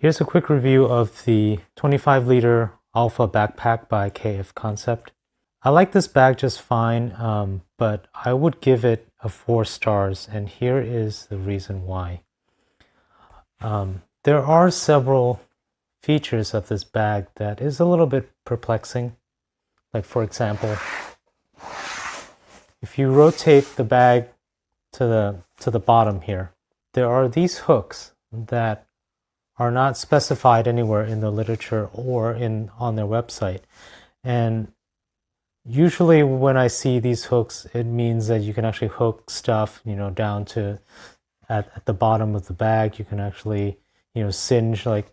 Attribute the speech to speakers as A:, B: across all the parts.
A: Here's a quick review of the 25-liter Alpha backpack by KF Concept. I like this bag just fine, but I would give it a 4 stars, and here is the reason why. There are several features of this bag that is a little bit perplexing. Like, for example, if you rotate the bag to the bottom here, there are these hooks that are not specified anywhere in the literature or on their website. And usually when I see these hooks, it means that you can actually hook stuff, down to at the bottom of the bag. You can actually, singe like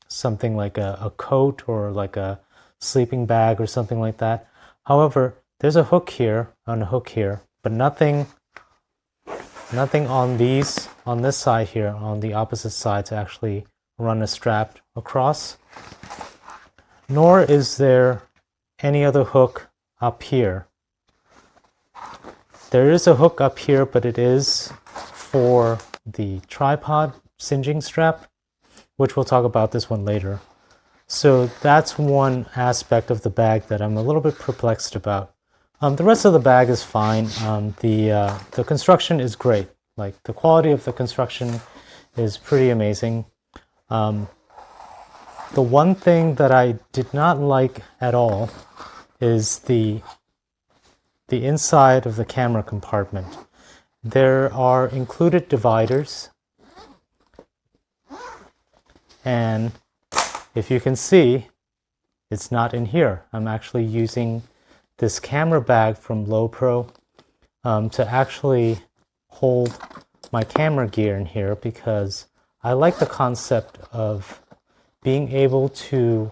A: something like a coat or like a sleeping bag or something like that. However, there's a hook here and a hook here, but nothing on this side here, on the opposite side, to actually run a strap across. Nor is there any other hook up here. There is a hook up here, but it is for the tripod singeing strap, which we'll talk about this one later. So that's one aspect of the bag that I'm a little bit perplexed about. The rest of the bag is fine. The construction is great. Like, the quality of the construction is pretty amazing. The one thing that I did not like at all is the inside of the camera compartment. There are included dividers, and if you can see, it's not in here. I'm actually using this camera bag from Lowepro to actually hold my camera gear in here, because I like the concept of being able to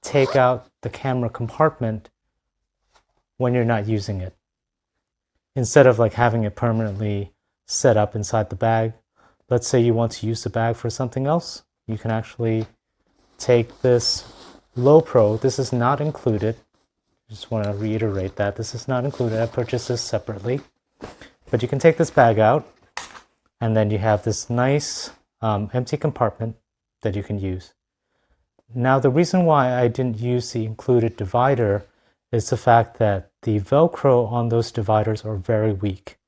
A: take out the camera compartment when you're not using it, instead of like having it permanently set up inside the bag. Let's say you want to use the bag for something else, you can actually take this Lowepro. This is not included. Just want to reiterate that this is not included. I purchased this separately. But you can take this bag out, and then you have this nice empty compartment that you can use. Now, the reason why I didn't use the included divider is the fact that the Velcro on those dividers are very weak.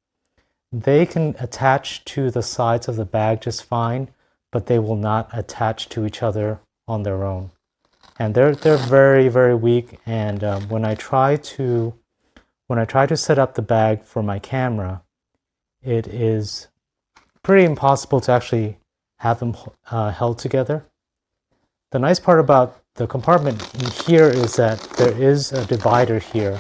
A: They can attach to the sides of the bag just fine, but they will not attach to each other on their own. And they're very, very weak. And when I try to set up the bag for my camera, it is pretty impossible to actually have them held together. The nice part about the compartment here is that there is a divider here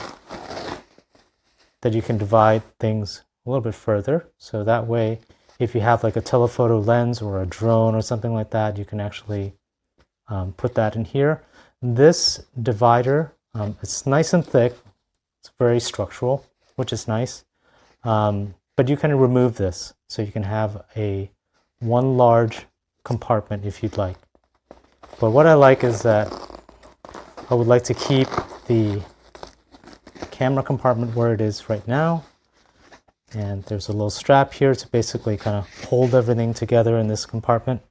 A: that you can divide things a little bit further. So that way, if you have like a telephoto lens or a drone or something like that, you can actually put that in here. This divider, it's nice and thick. It's very structural, which is nice. But you can remove this, so you can have one large compartment if you'd like. But what I like is that I would like to keep the camera compartment where it is right now. And there's a little strap here to basically kind of hold everything together in this compartment.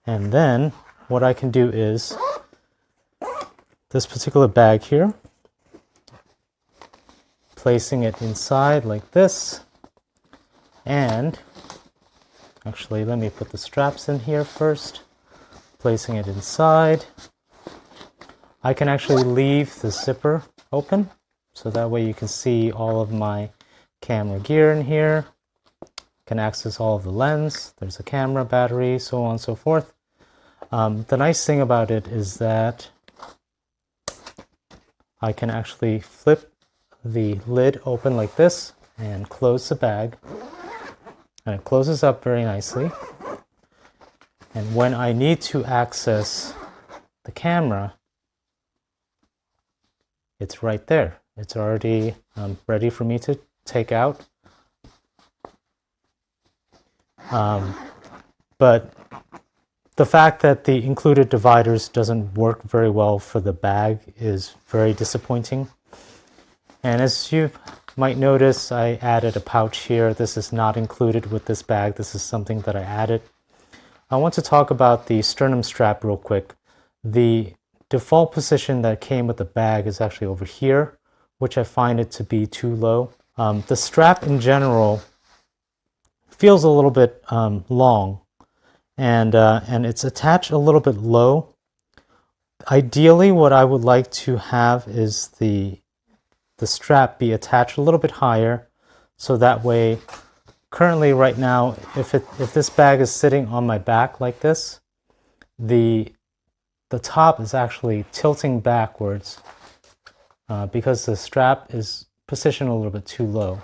A: And then what I can do is this particular bag here, placing it inside like this. And actually, let me put the straps in here first. Placing it inside. I can actually leave the zipper open, so that way you can see all of my camera gear in here. Can access all of the lens. There's a camera, battery, so on and so forth. The nice thing about it is that I can actually flip the lid open like this and close the bag. And it closes up very nicely. And when I need to access the camera, it's right there. It's already ready for me to take out. But the fact that the included dividers doesn't work very well for the bag is very disappointing. And as you might notice, I added a pouch here. This is not included with this bag. This is something that I added. I want to talk about the sternum strap real quick. The default position that came with the bag is actually over here, which I find it to be too low. The strap in general feels a little bit long, and it's attached a little bit low. Ideally, what I would like to have is the strap be attached a little bit higher, so that way, currently right now, if this bag is sitting on my back like this, the top is actually tilting backwards because the strap is positioned a little bit too low.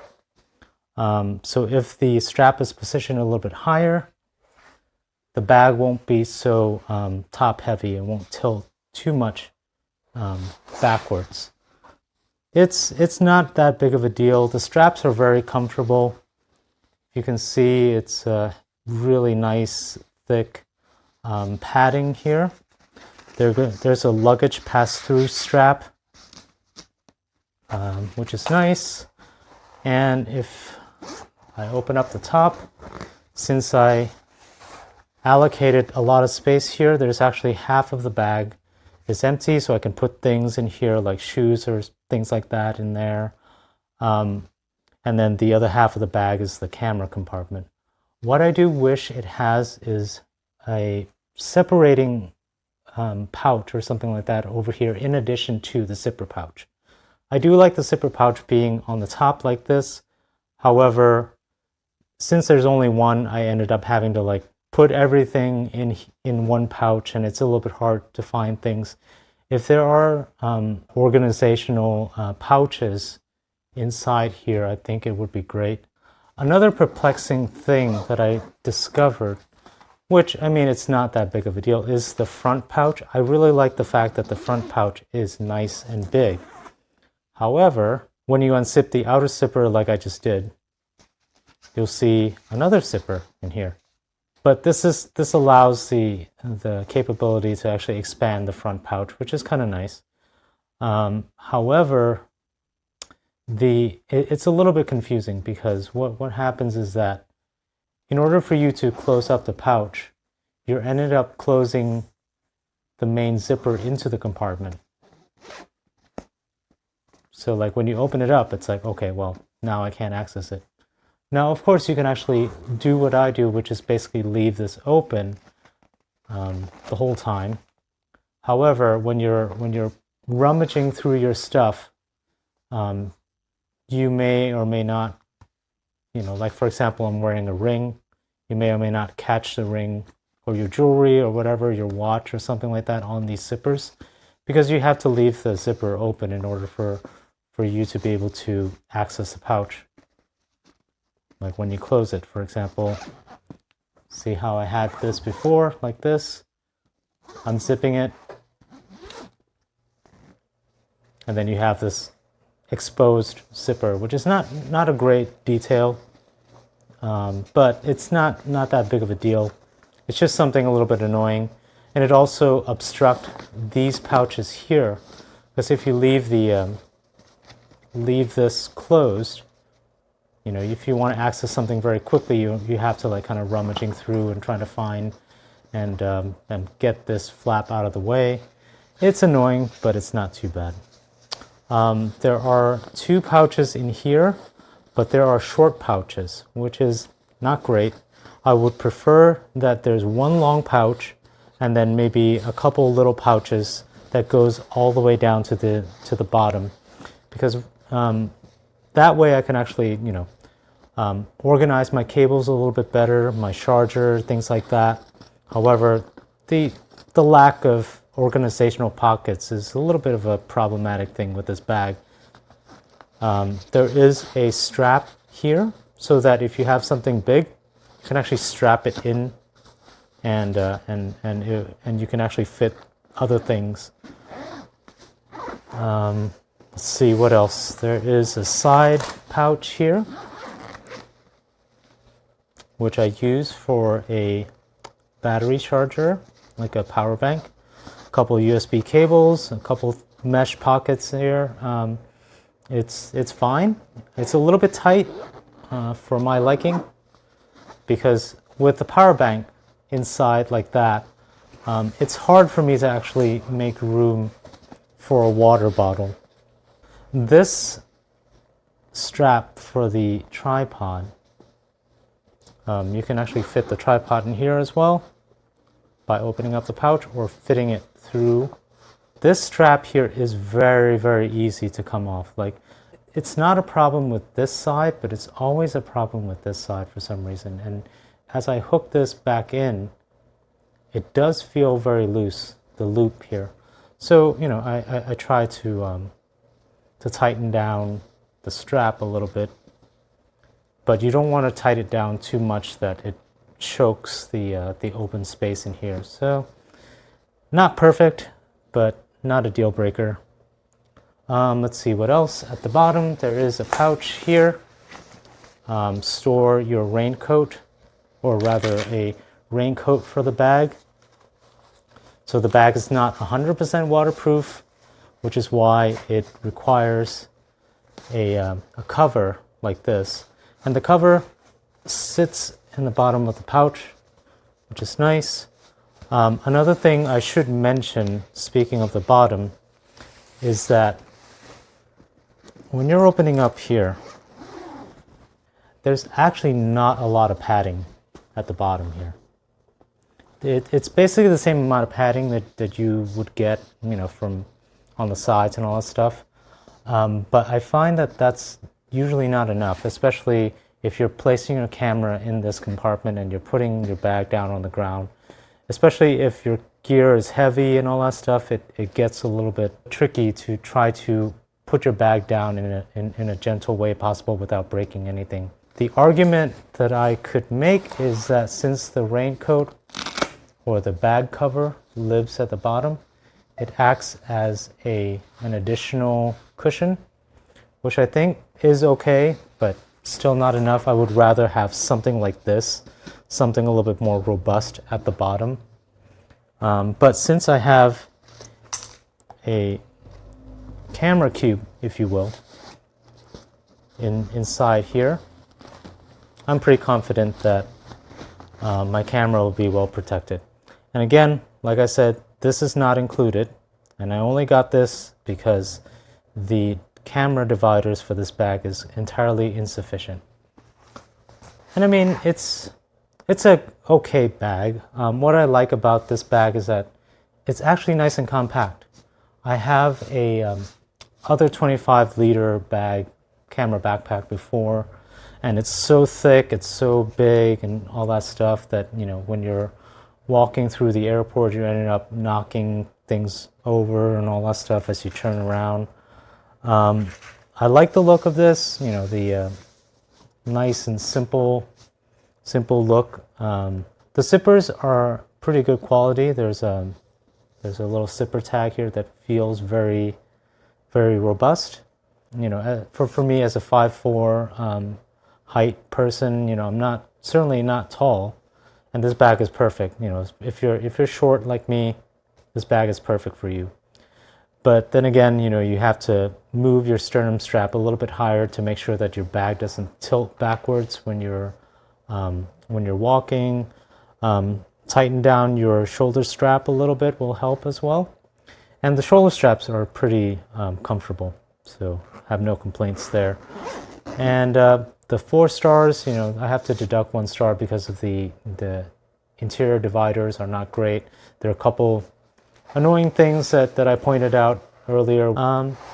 A: So if the strap is positioned a little bit higher, the bag won't be so top heavy. It won't tilt too much backwards. It's not that big of a deal. The straps are very comfortable. You can see it's a really nice thick padding here. There's a luggage pass-through strap, which is nice. And if I open up the top, since I allocated a lot of space here, there's actually half of the bag is empty, so I can put things in here like shoes or things like that in there. And then the other half of the bag is the camera compartment. What I do wish it has is a separating pouch or something like that over here in addition to the zipper pouch. I do like the zipper pouch being on the top like this. However, since there's only one, I ended up having to like put everything in one pouch, and it's a little bit hard to find things. If there are organizational pouches inside here, I think it would be great. Another perplexing thing that I discovered, which, I mean, it's not that big of a deal, is the front pouch. I really like the fact that the front pouch is nice and big. However, when you unzip the outer zipper like I just did, you'll see another zipper in here. But this allows the capability to actually expand the front pouch, which is kind of nice. However, it's a little bit confusing because what happens is that in order for you to close up the pouch, you're ended up closing the main zipper into the compartment. So like when you open it up, it's like, okay, well, now I can't access it. Now, of course, you can actually do what I do, which is basically leave this open the whole time. However, when you're rummaging through your stuff, you may or may not, like for example, I'm wearing a ring. You may or may not catch the ring or your jewelry or whatever, your watch or something like that on these zippers, because you have to leave the zipper open in order for you to be able to access the pouch. Like when you close it, for example, see how I had this before, like this, unzipping it, and then you have this exposed zipper, which is not a great detail, but it's not that big of a deal. It's just something a little bit annoying, and it also obstructs these pouches here, because if you leave this closed, if you want to access something very quickly, you have to like kind of rummaging through and trying to find and get this flap out of the way. It's annoying, but it's not too bad. There are two pouches in here, but there are short pouches, which is not great. I would prefer that there's one long pouch and then maybe a couple little pouches that goes all the way down to the bottom, because that way I can actually organize my cables a little bit better, my charger, things like that. However, the lack of organizational pockets is a little bit of a problematic thing with this bag. There is a strap here so that if you have something big, you can actually strap it in, and you can actually fit other things. Let's see what else. There is a side pouch here, which I use for a battery charger, like a power bank. A couple USB cables, a couple mesh pockets here. It's fine. It's a little bit tight for my liking, because with the power bank, inside like that, it's hard for me to actually make room for a water bottle. This strap for the tripod, you can actually fit the tripod in here as well by opening up the pouch or fitting it through. This strap here is very, very easy to come off. Like, it's not a problem with this side, but it's always a problem with this side for some reason. And as I hook this back in, it does feel very loose, the loop here. So, you know, I try to tighten down the strap a little bit, but you don't want to tighten it down too much that it chokes the open space in here. So, not perfect, but not a deal breaker. Let's see what else. At the bottom, there is a pouch here. Store your raincoat, or rather a raincoat for the bag. So the bag is not 100% waterproof, which is why it requires a cover like this. And the cover sits in the bottom of the pouch, which is nice. Another thing I should mention, speaking of the bottom, is that when you're opening up here, there's actually not a lot of padding at the bottom here. It's basically the same amount of padding that you would get, you know, from on the sides and all that stuff. But I find that that's usually not enough, especially if you're placing your camera in this compartment and you're putting your bag down on the ground. Especially if your gear is heavy and all that stuff, it gets a little bit tricky to try to put your bag down in a gentle way possible without breaking anything. The argument that I could make is that since the raincoat or the bag cover lives at the bottom, it acts as an additional cushion, which I think is okay, but still not enough. I would rather have something like this, something a little bit more robust at the bottom. But since I have a camera cube, if you will, inside here, I'm pretty confident that my camera will be well protected. And again, like I said, this is not included, and I only got this because the camera dividers for this bag is entirely insufficient. And I mean, it's a okay bag. What I like about this bag is that it's actually nice and compact. I have a other 25-liter bag, camera backpack before, and it's so thick, it's so big and all that stuff that, you know, when you're walking through the airport, you ended up knocking things over and all that stuff as you turn around. I like the look of this, you know, the nice and simple look. The zippers are pretty good quality. There's a little zipper tag here that feels very, very robust. You know, for me as a 5'4" height person, you know, I'm certainly not tall, and this bag is perfect. You know, if you're short like me, this bag is perfect for you. But then again, you know, you have to move your sternum strap a little bit higher to make sure that your bag doesn't tilt backwards when you're walking. Tighten down your shoulder strap a little bit will help as well. And the shoulder straps are pretty comfortable, so have no complaints there. And the 4 stars, you know, I have to deduct 1 star because of the interior dividers are not great. There are a couple annoying things that I pointed out earlier,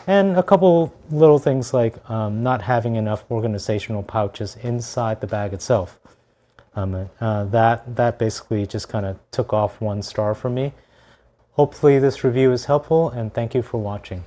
A: and a couple little things like not having enough organizational pouches inside the bag itself. That basically just kind of took off 1 star for me. Hopefully this review is helpful, and thank you for watching.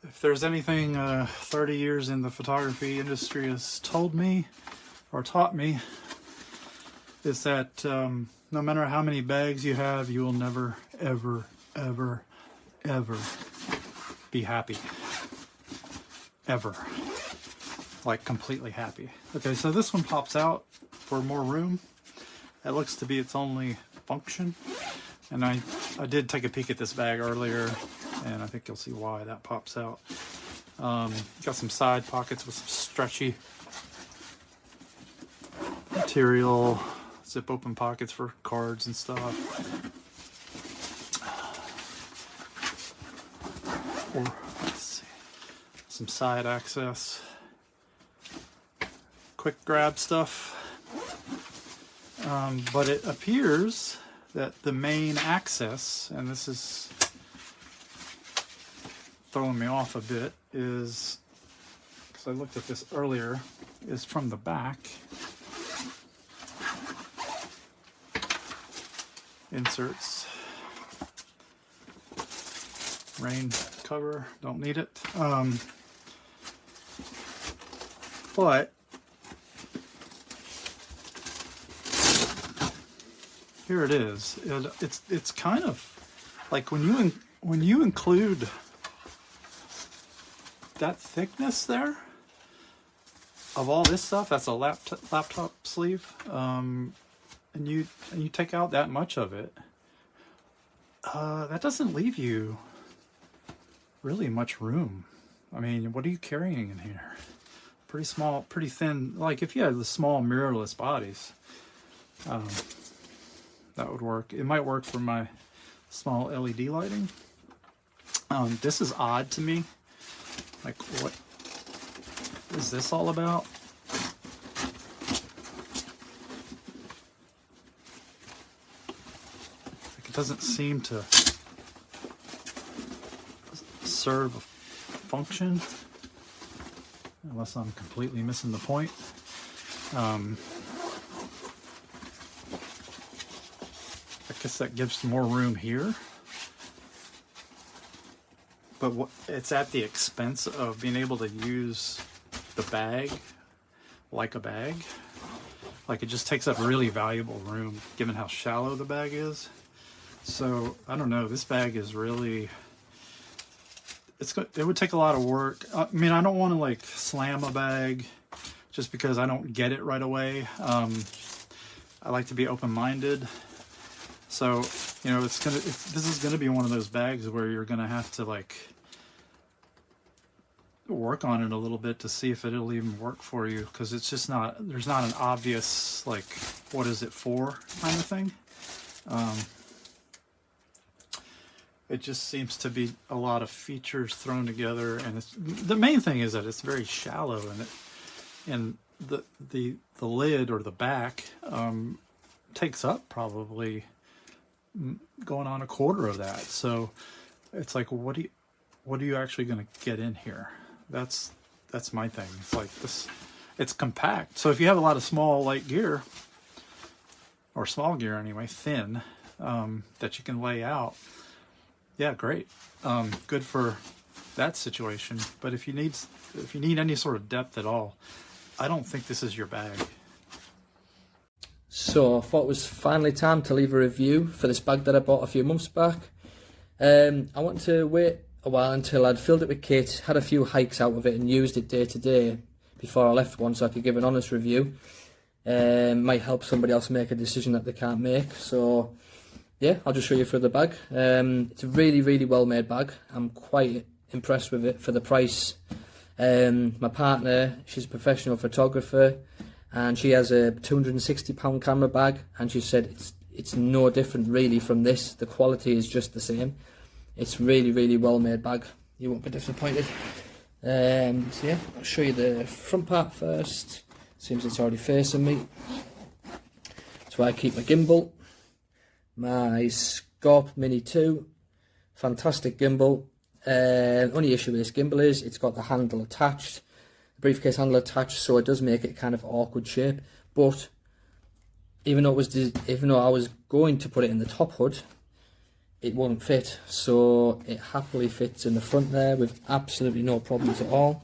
B: if there's anything 30 years in the photography industry has told me or taught me, is that no matter how many bags you have, you will never, ever, ever, ever be happy. Ever. Like completely happy. Okay, so this one pops out for more room. That looks to be its only function. And I did take a peek at this bag earlier, and I think you'll see why that pops out. Got some side pockets with some stretchy material, zip open pockets for cards and stuff. Or, let's see, some side access, quick grab stuff. But it appears that the main access, and this is throwing me off a bit, is, because I looked at this earlier, is from the back. Inserts, rain cover, don't need it. But here it is. It's kind of like when you include that thickness there of all this stuff. That's a laptop sleeve. And you take out that much of it, that doesn't leave you really much room. I mean, what are you carrying in here? Pretty small, pretty thin. Like if you had the small mirrorless bodies, that would work. It might work for my small LED lighting. This is odd to me. Like, what is this all about? Doesn't seem to serve a function, unless I'm completely missing the point. I guess that gives more room here, but it's at the expense of being able to use the bag like a bag. Like, it just takes up really valuable room given how shallow the bag is. So, I don't know, this bag is really, it would take a lot of work. I mean, I don't want to like slam a bag just because I don't get it right away. I like to be open-minded. So, you know, this is gonna be one of those bags where you're gonna have to like work on it a little bit to see if it'll even work for you, because it's just not, there's not an obvious like, what is it for kind of thing. It just seems to be a lot of features thrown together, and the main thing is that it's very shallow, and the lid or the back takes up probably going on a quarter of that. So it's like, what are you actually going to get in here? That's my thing. It's like this. It's compact. So if you have a lot of small light gear, or small gear anyway, thin, that you can lay out. Yeah, great. Good for that situation. But if you need any sort of depth at all, I don't think this is your bag.
C: So I thought it was finally time to leave a review for this bag that I bought a few months back. I wanted to wait a while until I'd filled it with kit, had a few hikes out of it and used it day to day before I left one, so I could give an honest review. Might help somebody else make a decision that they can't make. So yeah, I'll just show you through the bag. It's a really, really well made bag. I'm quite impressed with it for the price. My partner, she's a professional photographer, and she has a £260 camera bag, and she said it's no different really from this. The quality is just the same. It's really, really well made bag. You won't be disappointed. So yeah, I'll show you the front part first. Seems it's already facing me. That's where I keep my gimbal. My Scorp Mini 2, fantastic gimbal. Only issue with this gimbal is it's got the handle attached, the briefcase handle attached, so it does make it kind of awkward shape. But even though I was going to put it in the top hood, it won't fit, so it happily fits in the front there with absolutely no problems at all.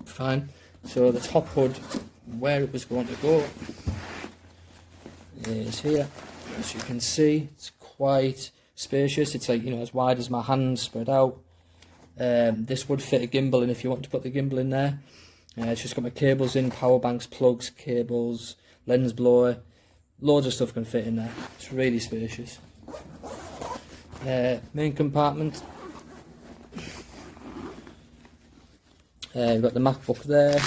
C: Fine. So the top hood, where it was going to go, is here. As you can see, it's quite spacious. It's like, you know, as wide as my hand spread out. This would fit a gimbal in if you want to put the gimbal in there. It's just got my cables in, power banks, plugs, cables, lens blower, loads of stuff can fit in there. It's really spacious. Main compartment. We've got the MacBook there,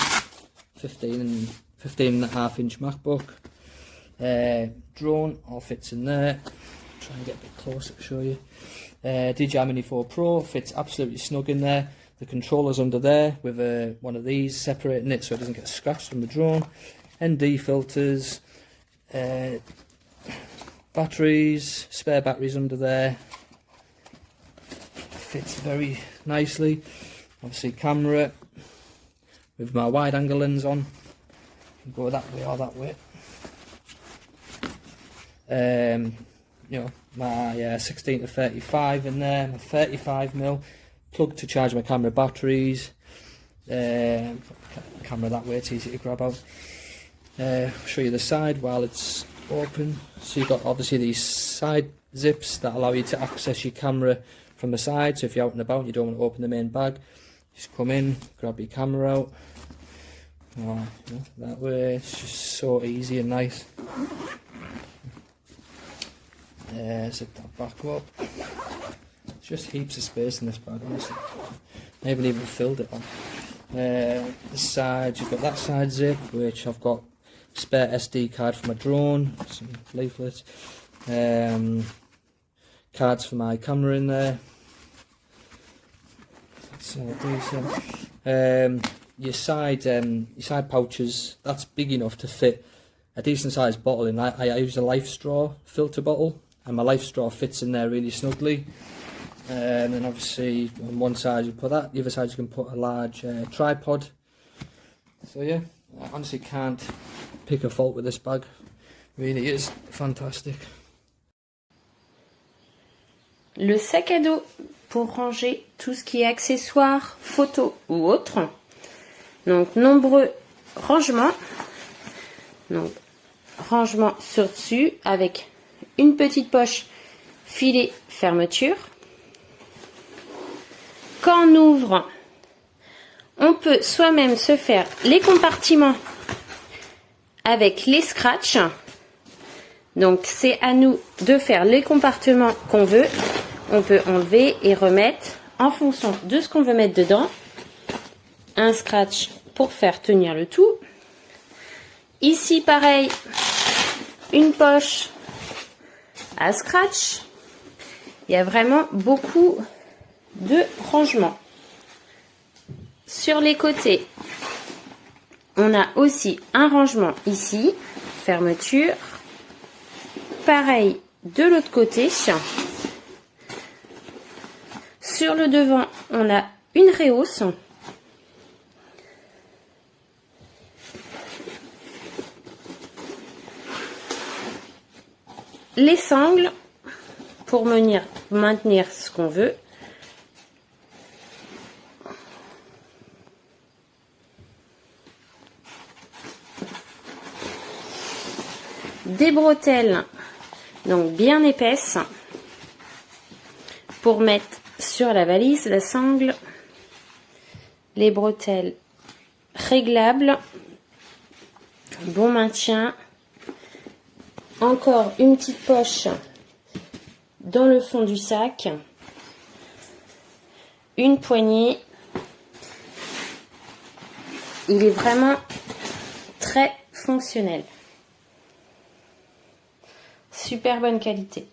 C: 15.5-inch MacBook. Drone all fits in there. Try and get a bit closer to show you. DJI Mini 4 Pro fits absolutely snug in there. The controller's under there with one of these separating it so it doesn't get scratched from the drone. ND filters, batteries, spare batteries under there. Fits very nicely. Obviously camera with my wide angle lens on. Go that way or that way. You know, my 16 to 35 in there, my 35mm plug to charge my camera batteries. Camera that way, it's easy to grab out. I'll show you the side while it's open. So you've got obviously these side zips that allow you to access your camera from the side. So if you're out and about and you don't want to open the main bag, just come in, grab your camera out. Oh, you know, that way, it's just so easy and nice. Zip that back up. It's just heaps of space in this bag, honestly. I haven't even filled it on. This side, you've got that side zip, which I've got spare SD card for my drone, some leaflets, cards for my camera in there. That's decent. Your side pouches, that's big enough to fit a decent sized bottle in. I use a Life Straw filter bottle, and my Life Straw fits in there really snugly. And then obviously on one side you put that, the other side you can put a large tripod. So yeah, I honestly can't pick a fault with this bag. Really is fantastic.
D: Le sac à dos pour ranger tout ce qui est accessoires, photos ou autres. Donc nombreux rangements. Donc rangement sur dessus avec une petite poche filet fermeture. Quand on ouvre, on peut soi-même se faire les compartiments avec les scratchs. Donc c'est à nous de faire les compartiments qu'on veut. On peut enlever et remettre en fonction de ce qu'on veut mettre dedans. Un scratch pour faire tenir le tout. Ici pareil, une poche à scratch. Il y a vraiment beaucoup de rangements. Sur les côtés, on a aussi un rangement ici, fermeture. Pareil de l'autre côté. Sur le devant, on a une réhausse. Les sangles pour maintenir ce qu'on veut. Des bretelles, donc bien épaisses, pour mettre sur la valise la sangle. Les bretelles réglables, bon maintien. Encore une petite poche dans le fond du sac. Une poignée. Il est vraiment très fonctionnel. Super bonne qualité.